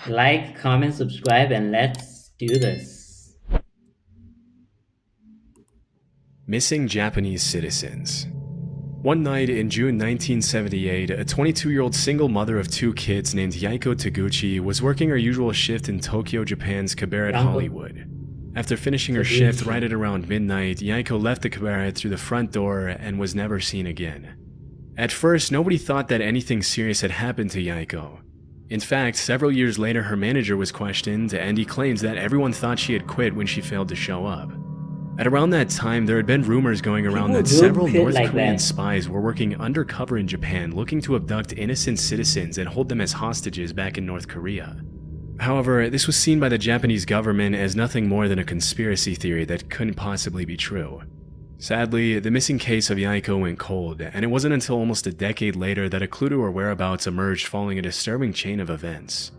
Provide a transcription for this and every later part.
Like, comment, subscribe, and let's do this. Missing Japanese citizens. One night in June 1978, a 22-year-old single mother of two kids named Yaiko Taguchi was working her usual shift in Tokyo, Japan's cabaret Yanko Hollywood. After finishing her shift Taguchi. right at around midnight, Yaiko left the cabaret through the front door and was never seen again. At first, nobody thought that anything serious had happened to Yaiko. In fact, several years later, her manager was questioned, and he claims that everyone thought she had quit when she failed to show up. At around that time, there had been rumors going around People that do several quit North like Korean that. spies were working undercover in Japan looking to abduct innocent citizens and hold them as hostages back in North Korea. However, this was seen by the Japanese government as nothing more than a conspiracy theory that couldn't possibly be true. Sadly, the missing case of Yaiko went cold, and it wasn't until almost a decade later that a clue to her whereabouts emerged following a disturbing chain of events.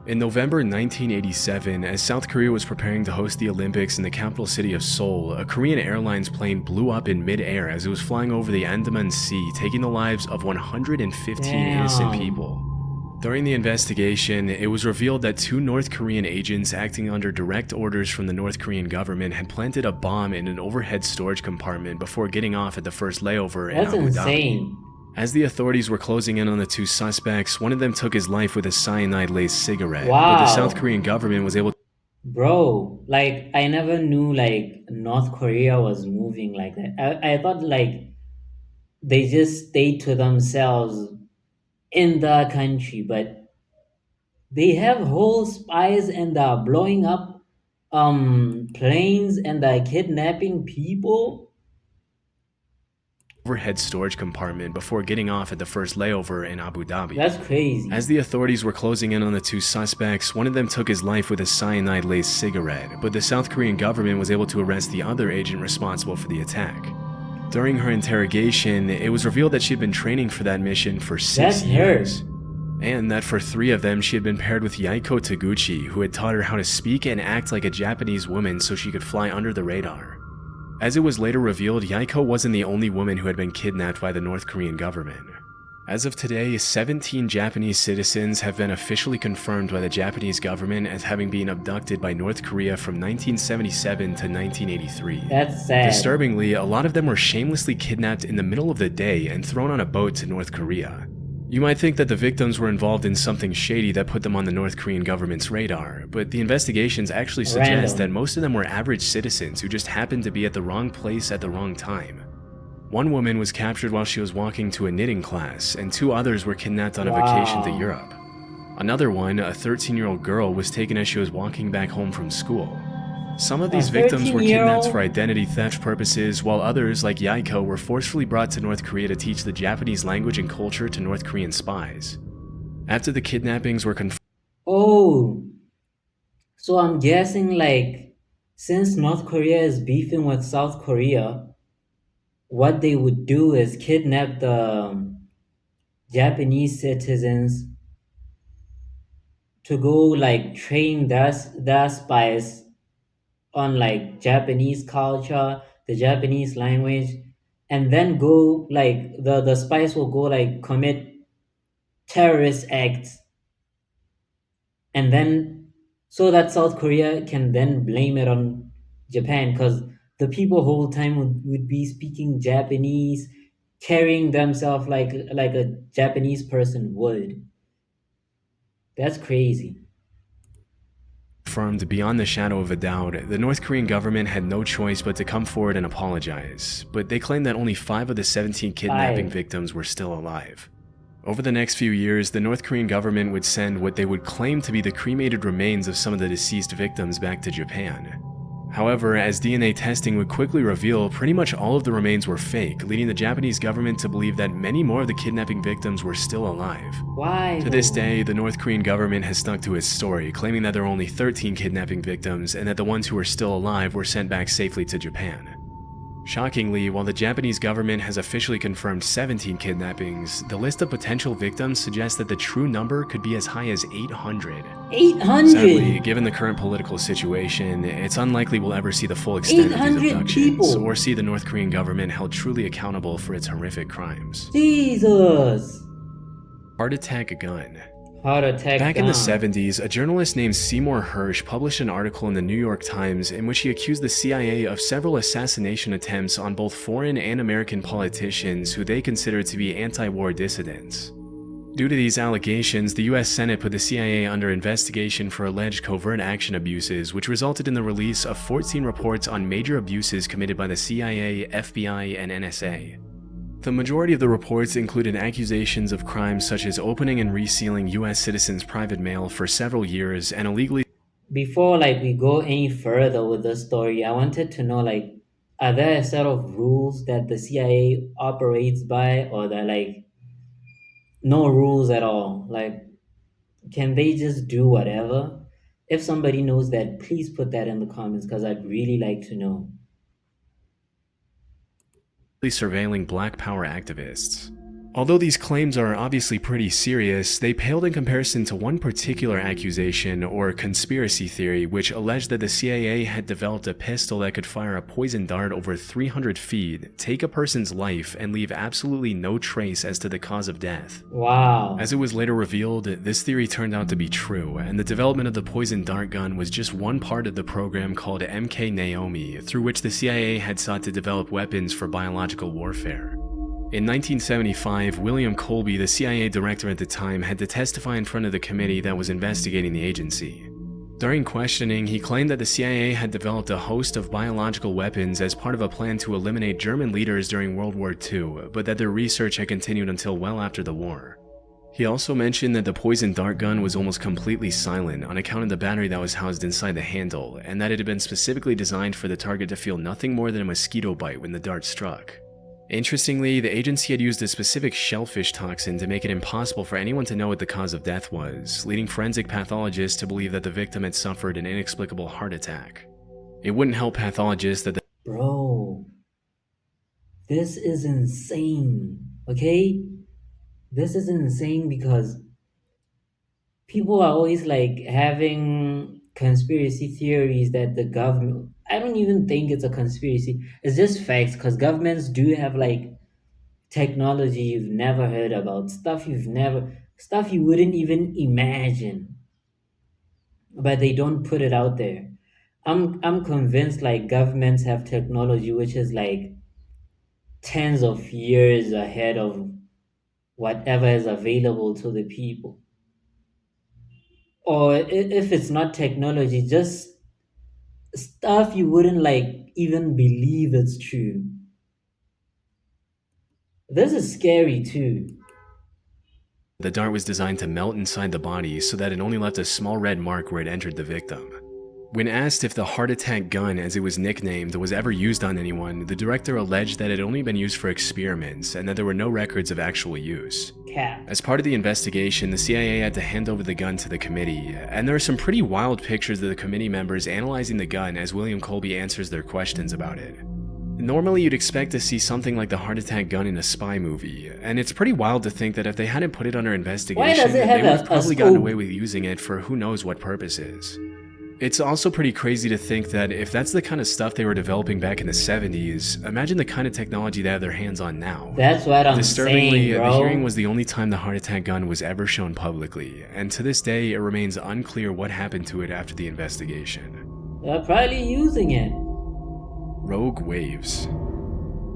In November 1987, as South Korea was preparing to host the Olympics in the capital city of Seoul, a Korean Airlines plane blew up in mid-air as it was flying over the Andaman Sea, taking the lives of 115 innocent Damn. people. During the investigation, it was revealed that two North Korean agents acting under direct orders from the North Korean government had planted a bomb in an overhead storage compartment before getting off at the first layover in That's Abu Dhabi. insane. As the authorities were closing in on the two suspects, one of them took his life with a cyanide-laced cigarette, but the South Wow. Korean government was able Bro, like I never knew like North Korea was moving like that. I thought like they just stayed to themselves in the country, but they have whole spies and they're blowing up planes and they're kidnapping people. overhead storage compartment before getting off at the first layover in Abu Dhabi. That's crazy. As the authorities were closing in on the two suspects, one of them took his life with a cyanide-laced cigarette, but the South Korean government was able to arrest the other agent responsible for the attack. During her interrogation, it was revealed that she had been training for that mission for 6 That's her. years. And that for 3 of them, she had been paired with Yaiko Taguchi, who had taught her how to speak and act like a Japanese woman so she could fly under the radar. As it was later revealed, Yaiko wasn't the only woman who had been kidnapped by the North Korean government. As of today, 17 Japanese citizens have been officially confirmed by the Japanese government as having been abducted by North Korea from 1977 to 1983. That's sad. Disturbingly, a lot of them were shamelessly kidnapped in the middle of the day and thrown on a boat to North Korea. You might think that the victims were involved in something shady that put them on the North Korean government's radar, but the investigations actually suggest Random. that most of them were average citizens who just happened to be at the wrong place at the wrong time. One woman was captured while she was walking to a knitting class, and 2 others were kidnapped on a vacation to Wow. Europe. Another one, a 13-year-old girl, was taken as she was walking back home from school. Some of these victims were kidnapped 13-year-old? for identity theft purposes, while others, like Yaiko, were forcefully brought to North Korea to teach the Japanese language and culture to North Korean spies. After the kidnappings were confirmed, Oh, so I'm guessing like since North Korea is beefing with South Korea, what they would do is kidnap the Japanese citizens to go like train their spies on like Japanese culture, the Japanese language, and then go like the spies will go like commit terrorist acts, and then so that South Korea can then blame it on Japan because the people whole time would be speaking Japanese, carrying themselves like a Japanese person would. That's crazy. beyond the shadow of a doubt, the North Korean government had no choice but to come forward and apologize, but they claimed that only 5 of the 17 kidnapping 5. victims were still alive. Over the next few years, the North Korean government would send what they would claim to be the cremated remains of some of the deceased victims back to Japan. However, as DNA testing would quickly reveal, pretty much all of the remains were fake, leading the Japanese government to believe that many more of the kidnapping victims were still alive. Why? To this though? day, the North Korean government has stuck to its story, claiming that there are only 13 kidnapping victims and that the ones who are still alive were sent back safely to Japan. Shockingly, while the Japanese government has officially confirmed 17 kidnappings, the list of potential victims suggests that the true number could be as high as 800. 800. Sadly, given the current political situation, it's unlikely we'll ever see the full extent of these 800 abductions, people. or see the North Korean government held truly accountable for its horrific crimes. Jesus. Heart attack gun. Heart attack Back in the gun. 70s, a journalist named Seymour Hersh published an article in the New York Times in which he accused the CIA of several assassination attempts on both foreign and American politicians who they considered to be anti-war dissidents. Due to these allegations, the US Senate put the CIA under investigation for alleged covert action abuses, which resulted in the release of 14 reports on major abuses committed by the CIA, FBI, and NSA. The majority of the reports included accusations of crimes such as opening and resealing US citizens' private mail for several years and illegally Before like we go any further with the story, I wanted to know like, are there a set of rules that the CIA operates by, or that like no rules at all? Like, can they just do whatever? If somebody knows that, please put that in the comments because I'd really like to know. surveilling Black Power activists. Although these claims are obviously pretty serious, they paled in comparison to one particular accusation or conspiracy theory which alleged that the CIA had developed a pistol that could fire a poison dart over 300 feet, take a person's life, and leave absolutely no trace as to the cause of death. Wow. As it was later revealed, this theory turned out to be true, and the development of the poison dart gun was just one part of the program called MK Naomi, through which the CIA had sought to develop weapons for biological warfare. In 1975, William Colby, the CIA director at the time, had to testify in front of the committee that was investigating the agency. During questioning, he claimed that the CIA had developed a host of biological weapons as part of a plan to eliminate German leaders during World War II, but that their research had continued until well after the war. He also mentioned that the poison dart gun was almost completely silent on account of the battery that was housed inside the handle, and that it had been specifically designed for the target to feel nothing more than a mosquito bite when the dart struck. Interestingly, the agency had used a specific shellfish toxin to make it impossible for anyone to know what the cause of death was, leading forensic pathologists to believe that the victim had suffered an inexplicable heart attack. It wouldn't help pathologists that the Bro, this is insane, okay? This is insane because people are always like having conspiracy theories that the government, I don't even think it's a conspiracy, it's just facts because governments do have like technology you've never heard about, stuff you wouldn't even imagine, but they don't put it out there. I'm convinced like governments have technology which is like tens of years ahead of whatever is available to the people. Or if it's not technology, just stuff you wouldn't like even believe it's true. This is scary too. dart was designed to melt inside the body so that it only left a small red mark where it entered the victim. When asked if the heart attack gun, as it was nicknamed, was ever used on anyone, the director alleged that it had only been used for experiments and that there were no records of actual use. Cap. As part of the investigation, the CIA had to hand over the gun to the committee, and there are some pretty wild pictures of the committee members analyzing the gun as William Colby answers their questions about it. Normally you'd expect to see something like the heart attack gun in a spy movie, and it's pretty wild to think that if they hadn't put it under investigation, it have they would have a probably gotten scope? away with using it for who knows what purposes. It's also pretty crazy to think that if that's the kind of stuff they were developing back in the 70s, imagine the kind of technology they have their hands on now. That's what I'm Disturbingly, saying, bro. the hearing was the only time the heart attack gun was ever shown publicly, and to this day it remains unclear what happened to it after the investigation. They're probably using it. Rogue waves.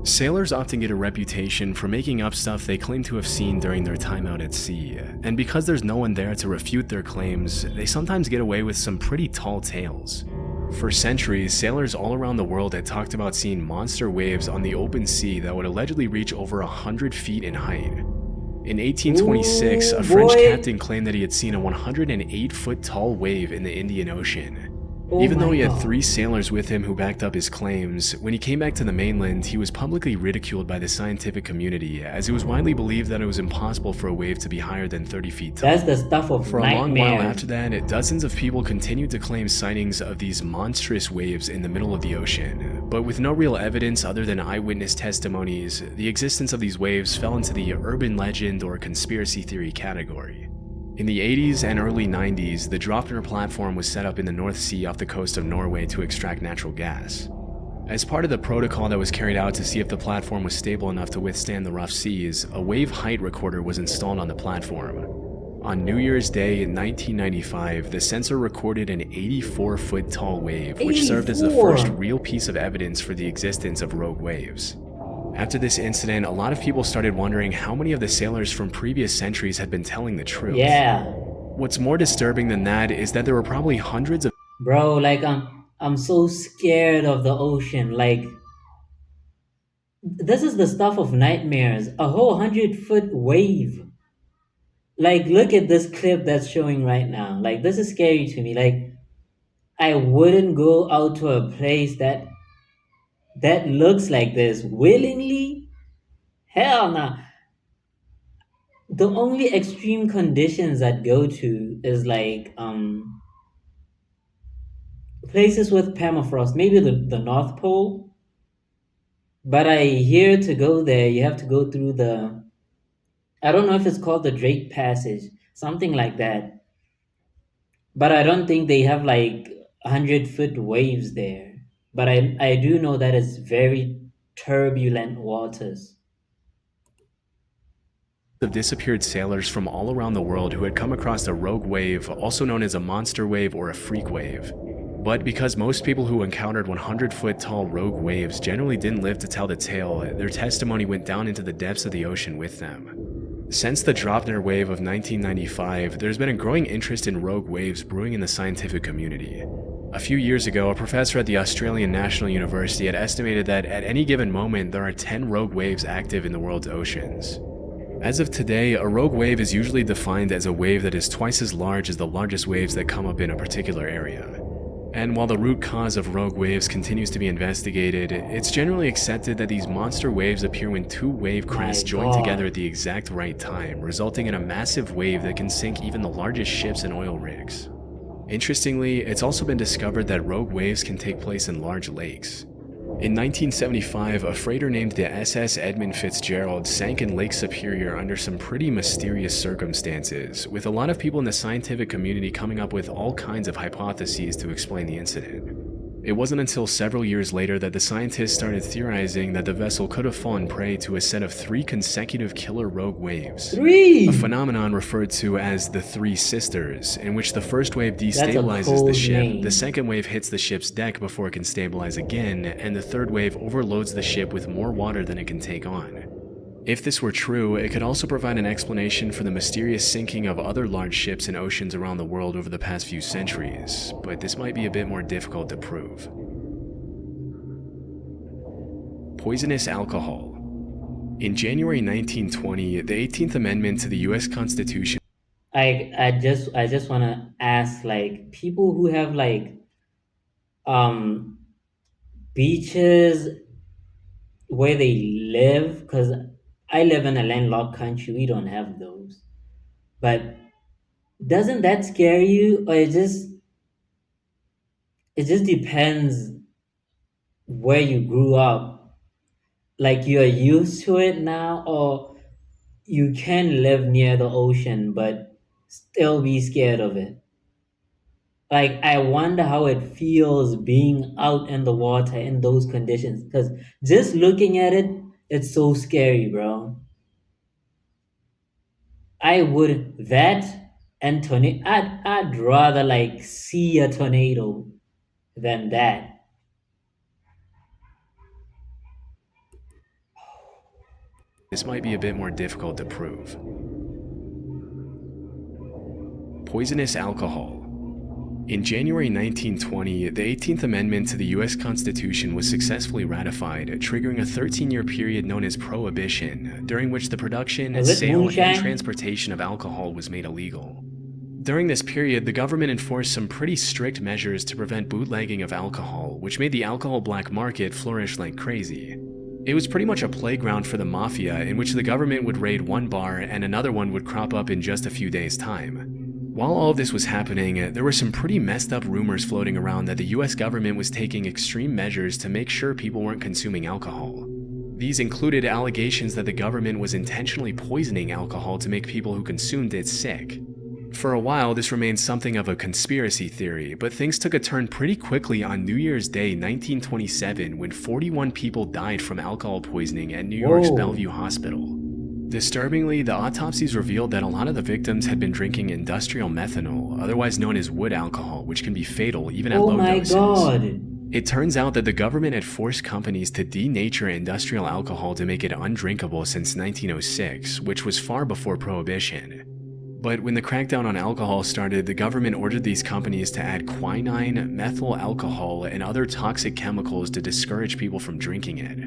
Sailors often get a reputation for making up stuff they claim to have seen during their time out at sea, and because there's no one there to refute their claims, they sometimes get away with some pretty tall tales. For centuries, sailors all around the world had talked about seeing monster waves on the open sea that would allegedly reach over 100 feet in height. In 1826, a French captain claimed that he had seen a 108-foot tall wave in the Indian Ocean. Even though he had 3 sailors with him who backed up his claims, when he came back to the mainland, he was publicly ridiculed by the scientific community, as it was widely believed that it was impossible for a wave to be higher than 30 feet tall. That's the stuff of For a long nightmares. while after that, dozens of people continued to claim sightings of these monstrous waves in the middle of the ocean, but with no real evidence other than eyewitness testimonies, the existence of these waves fell into the urban legend or conspiracy theory category. In the 80s and early 90s, the Draupner platform was set up in the North Sea off the coast of Norway to extract natural gas. As part of the protocol that was carried out to see if the platform was stable enough to withstand the rough seas, a wave height recorder was installed on the platform. On New Year's Day in 1995, the sensor recorded an 84-foot tall wave, which served as the first 84. real piece of evidence for the existence of rogue waves. After this incident, a lot of people started wondering how many of the sailors from previous centuries had been telling the truth. Yeah, What's more disturbing than that is that there were probably hundreds of bro. Like I'm so scared of the ocean. Like this is the stuff of nightmares. A whole 100-foot wave. Like look at this clip that's showing right now. Like this is scary to me. Like I wouldn't go out to a place that looks like this willingly. Hell no. The only extreme conditions I'd go to is like places with permafrost, maybe the North Pole. But I hear to go there, you have to go through the, I don't know if it's called the Drake Passage, something like that. But I don't think they have like 100-foot waves there. But I do know that it's very turbulent waters. disappeared sailors from all around the world who had come across a rogue wave, also known as a monster wave or a freak wave. But because most people who encountered 100-foot tall rogue waves generally didn't live to tell the tale, their testimony went down into the depths of the ocean with them. Since the Dropner wave of 1995, there's been a growing interest in rogue waves brewing in the scientific community. A few years ago, a professor at the Australian National University had estimated that at any given moment there are 10 rogue waves active in the world's oceans. As of today, a rogue wave is usually defined as a wave that is twice as large as the largest waves that come up in a particular area. And while the root cause of rogue waves continues to be investigated, it's generally accepted that these monster waves appear when two wave crests join together at the exact right time, resulting in a massive wave that can sink even the largest ships and oil rigs. Interestingly, it's also been discovered that rogue waves can take place in large lakes. In 1975, a freighter named the SS Edmund Fitzgerald sank in Lake Superior under some pretty mysterious circumstances, with a lot of people in the scientific community coming up with all kinds of hypotheses to explain the incident. It wasn't until several years later that the scientists started theorizing that the vessel could have fallen prey to a set of 3 consecutive killer rogue waves. 3! A phenomenon referred to as the Three Sisters, in which the first wave That's a destabilizes the cold ship, name. the second wave hits the ship's deck before it can stabilize again, and the third wave overloads the ship with more water than it can take on. If this were true, it could also provide an explanation for the mysterious sinking of other large ships in oceans around the world over the past few centuries, but this might be a bit more difficult to prove. Poisonous alcohol. In January 1920, the 18th Amendment to the US Constitution I just want to ask, like, people who have like beaches where they live, because I live in a landlocked country, we don't have those. But doesn't that scare you, or it just depends where you grew up? Like you're used to it now, or you can live near the ocean but still be scared of it. Like I wonder how it feels being out in the water in those conditions. Because just looking at it, it's so scary, bro. I would that and tornado. I'd rather like see a tornado than that. This might be a bit more difficult to prove. Poisonous alcohol. In January 1920, the 18th Amendment to the US Constitution was successfully ratified, triggering a 13-year period known as Prohibition, during which the production, Was it sale, moonshine? and transportation of alcohol was made illegal. During this period, the government enforced some pretty strict measures to prevent bootlegging of alcohol, which made the alcohol black market flourish like crazy. It was pretty much a playground for the mafia, in which the government would raid one bar and another one would crop up in just a few days' time. While all of this was happening, there were some pretty messed up rumors floating around that the US government was taking extreme measures to make sure people weren't consuming alcohol. These included allegations that the government was intentionally poisoning alcohol to make people who consumed it sick. For a while, this remained something of a conspiracy theory, but things took a turn pretty quickly on New Year's Day 1927 when 41 people died from alcohol poisoning at New York's Whoa. Bellevue Hospital. Disturbingly, the autopsies revealed that a lot of the victims had been drinking industrial methanol, otherwise known as wood alcohol, which can be fatal even at Oh low my doses. god. It turns out that the government had forced companies to denature industrial alcohol to make it undrinkable since 1906, which was far before Prohibition. But when the crackdown on alcohol started, the government ordered these companies to add quinine, methyl alcohol, and other toxic chemicals to discourage people from drinking it.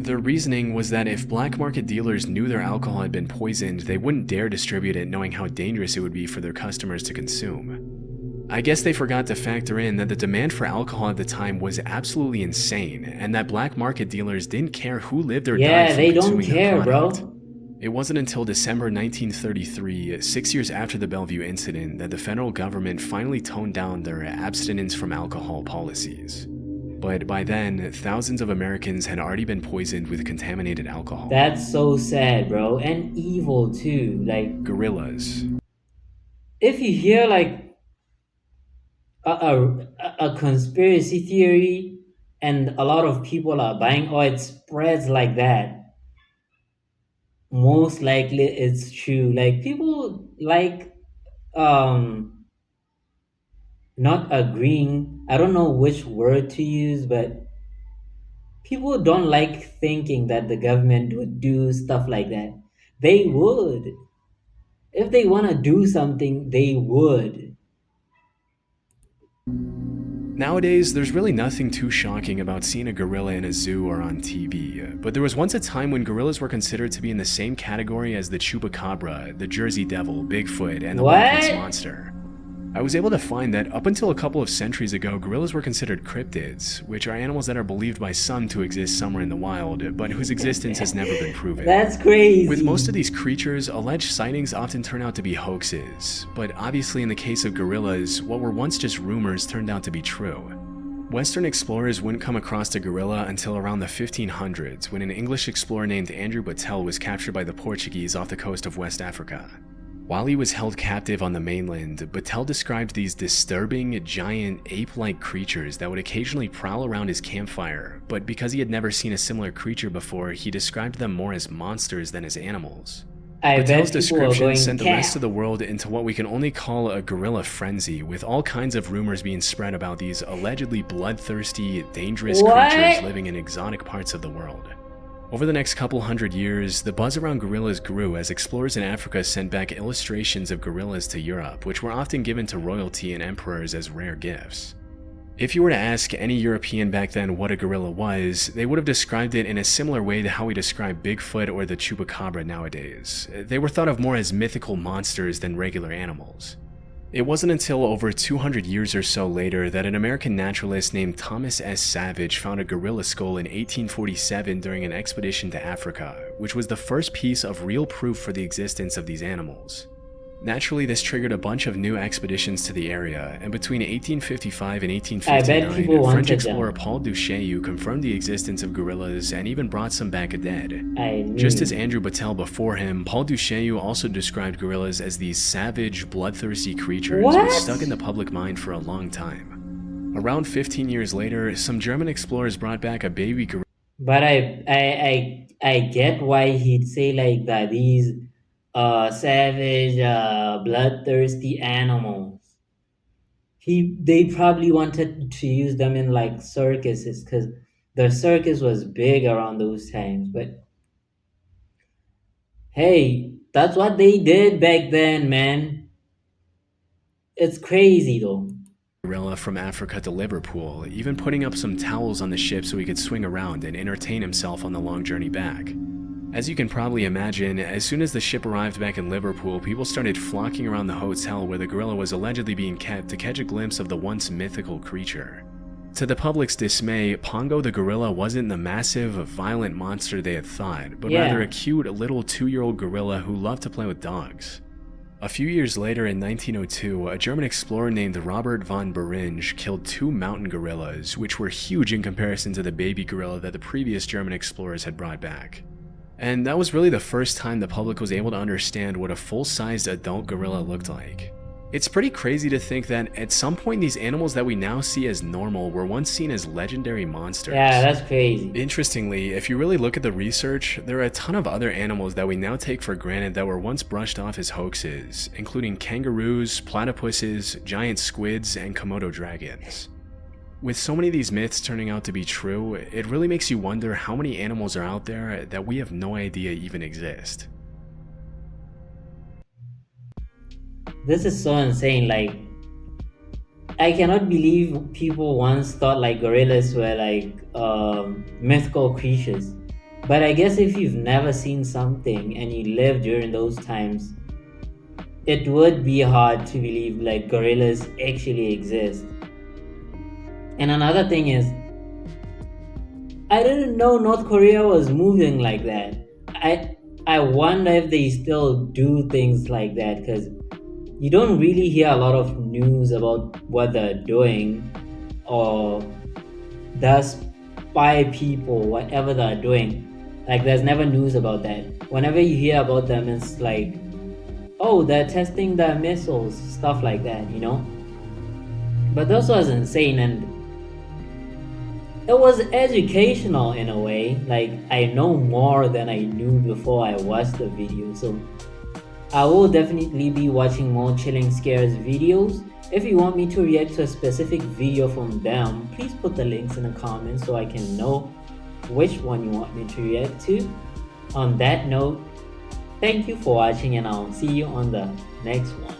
Their reasoning was that if black market dealers knew their alcohol had been poisoned, they wouldn't dare distribute it knowing how dangerous it would be for their customers to consume. I guess they forgot to factor in that the demand for alcohol at the time was absolutely insane, and that black market dealers didn't care who lived or died Yeah, from they don't consuming care, their product. bro. It wasn't until December 1933, 6 years after the Bellevue incident, that the federal government finally toned down their abstinence from alcohol policies. But by then, thousands of Americans had already been poisoned with contaminated alcohol. That's so sad, bro. And evil too. Like, Gorillas. if you hear like a conspiracy theory and a lot of people are buying or it spreads like that, most likely it's true. Like people like not agreeing. I don't know which word to use, but people don't like thinking that the government would do stuff like that. They would. If they want to do something, they would. Nowadays, there's really nothing too shocking about seeing a gorilla in a zoo or on TV, but there was once a time when gorillas were considered to be in the same category as the chupacabra, the Jersey Devil, Bigfoot, and the Loch Ness What? Monster. I was able to find that up until a couple of centuries ago, gorillas were considered cryptids, which are animals that are believed by some to exist somewhere in the wild, but whose existence has never been proven. That's crazy. With most of these creatures, alleged sightings often turn out to be hoaxes, but obviously in the case of gorillas, what were once just rumors turned out to be true. Western explorers wouldn't come across a gorilla until around the 1500s, when an English explorer named Andrew Battelle was captured by the Portuguese off the coast of West Africa. While he was held captive on the mainland, Battelle described these disturbing, giant, ape-like creatures that would occasionally prowl around his campfire, but because he had never seen a similar creature before, he described them more as monsters than as animals. I bet Battelle's people are description going sent the rest cap. of the world into what we can only call a gorilla frenzy, with all kinds of rumors being spread about these allegedly bloodthirsty, dangerous What? creatures living in exotic parts of the world. Over the next couple hundred years, the buzz around gorillas grew as explorers in Africa sent back illustrations of gorillas to Europe, which were often given to royalty and emperors as rare gifts. If you were to ask any European back then what a gorilla was, they would have described it in a similar way to how we describe Bigfoot or the chupacabra nowadays. They were thought of more as mythical monsters than regular animals. It wasn't until over 200 years or so later that an American naturalist named Thomas S. Savage found a gorilla skull in 1847 during an expedition to Africa, which was the first piece of real proof for the existence of these animals. Naturally, this triggered a bunch of new expeditions to the area, and between 1855 and I bet people 1859, French wanted explorer them. Paul Duchaillu confirmed the existence of gorillas and even brought some back dead. I knew. Just as Andrew Battelle before him, Paul Duchaillu also described gorillas as these savage, bloodthirsty creatures What? which stuck in the public mind for a long time. Around 15 years later, some German explorers brought back a baby gorilla. But I get why he'd say like that. These savage, bloodthirsty animals. They probably wanted to use them in like circuses because the circus was big around those times. But hey, that's what they did back then, man. It's crazy though. Gorilla from Africa to Liverpool, even putting up some towels on the ship so he could swing around and entertain himself on the long journey back. As you can probably imagine, as soon as the ship arrived back in Liverpool, people started flocking around the hotel where the gorilla was allegedly being kept to catch a glimpse of the once mythical creature. To the public's dismay, Pongo the gorilla wasn't the massive, violent monster they had thought, but Yeah. rather a cute little 2-year-old gorilla who loved to play with dogs. A few years later, in 1902, a German explorer named Robert von Beringe killed 2 mountain gorillas, which were huge in comparison to the baby gorilla that the previous German explorers had brought back. And that was really the first time the public was able to understand what a full-sized adult gorilla looked like. It's pretty crazy to think that at some point these animals that we now see as normal were once seen as legendary monsters. Yeah, that's crazy. Interestingly, if you really look at the research, there are a ton of other animals that we now take for granted that were once brushed off as hoaxes, including kangaroos, platypuses, giant squids, and Komodo dragons. With so many of these myths turning out to be true, it really makes you wonder how many animals are out there that we have no idea even exist. This is so insane. Like, I cannot believe people once thought like gorillas were like mythical creatures. But I guess if you've never seen something and you lived during those times, it would be hard to believe like gorillas actually exist. And another thing is, I didn't know North Korea was moving like that. I wonder if they still do things like that, because you don't really hear a lot of news about what they're doing or the spy people, whatever they're doing. Like, there's never news about that. Whenever you hear about them, it's like, oh, they're testing their missiles, stuff like that, you know? But this was insane, and it was educational in a way. Like, I know more than I knew before I watched the video, so I will definitely be watching more Chilling Scares videos. If you want me to react to a specific video from them, please put the links in the comments so I can know which one you want me to react to. On that note, thank you for watching, and I'll see you on the next one.